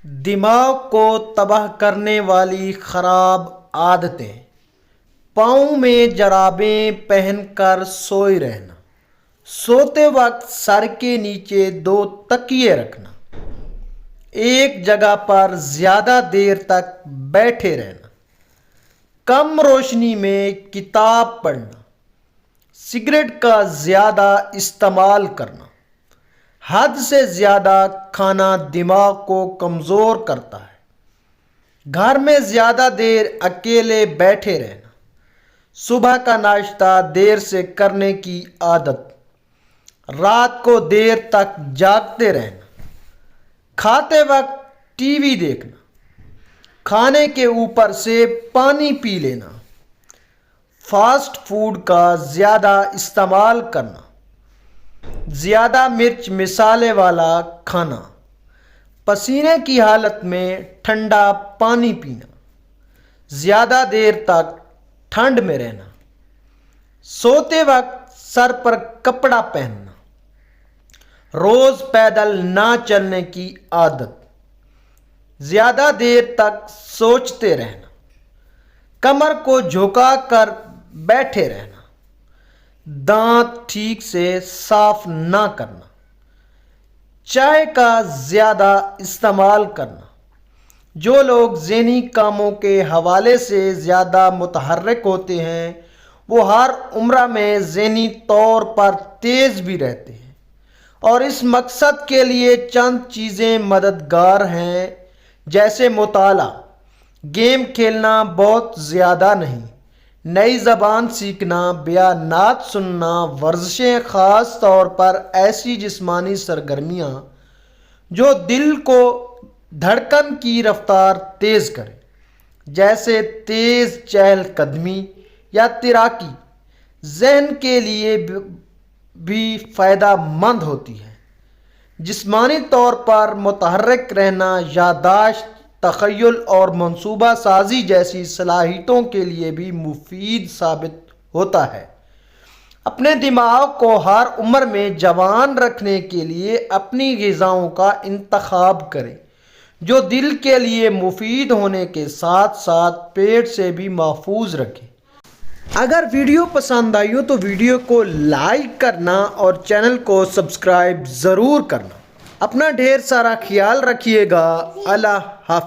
دماغ کو تباہ کرنے والی خراب عادتیں: پاؤں میں جرابیں پہن کر سوئے رہنا، سوتے وقت سر کے نیچے 2 تکیے رکھنا، ایک جگہ پر زیادہ دیر تک بیٹھے رہنا، کم روشنی میں کتاب پڑھنا، سگریٹ کا زیادہ استعمال کرنا۔ حد سے زیادہ کھانا دماغ کو کمزور کرتا ہے۔ گھر میں زیادہ دیر اکیلے بیٹھے رہنا، صبح کا ناشتہ دیر سے کرنے کی عادت، رات کو دیر تک جاگتے رہنا، کھاتے وقت ٹی وی دیکھنا، کھانے کے اوپر سے پانی پی لینا، فاسٹ فوڈ کا زیادہ استعمال کرنا، زیادہ مرچ مسالے والا کھانا، پسینے کی حالت میں ٹھنڈا پانی پینا، زیادہ دیر تک ٹھنڈ میں رہنا، سوتے وقت سر پر کپڑا پہننا، روز پیدل نہ چلنے کی عادت، زیادہ دیر تک سوچتے رہنا، کمر کو جھکا کر بیٹھے رہنا، دانت ٹھیک سے صاف نہ کرنا، چائے کا زیادہ استعمال کرنا۔ جو لوگ ذہنی کاموں کے حوالے سے زیادہ متحرک ہوتے ہیں وہ ہر عمر میں ذہنی طور پر تیز بھی رہتے ہیں، اور اس مقصد کے لیے چند چیزیں مددگار ہیں، جیسے مطالعہ، گیم کھیلنا بہت زیادہ نہیں، نئی زبان سیکھنا، بیانات سننا، ورزشیں، خاص طور پر ایسی جسمانی سرگرمیاں جو دل کو دھڑکن کی رفتار تیز کریں، جیسے تیز چہل قدمی یا تیراکی، ذہن کے لیے بھی فائدہ مند ہوتی ہے۔ جسمانی طور پر متحرک رہنا یادداشت، تخیل اور منصوبہ سازی جیسی صلاحیتوں کے لیے بھی مفید ثابت ہوتا ہے۔ اپنے دماغ کو ہر عمر میں جوان رکھنے کے لیے اپنی غذاؤں کا انتخاب کریں جو دل کے لیے مفید ہونے کے ساتھ ساتھ پیٹ سے بھی محفوظ رکھیں۔ اگر ویڈیو پسند آئی ہو تو ویڈیو کو لائک کرنا اور چینل کو سبسکرائب ضرور کرنا۔ اپنا ڈھیر سارا خیال رکھیے گا۔ اللہ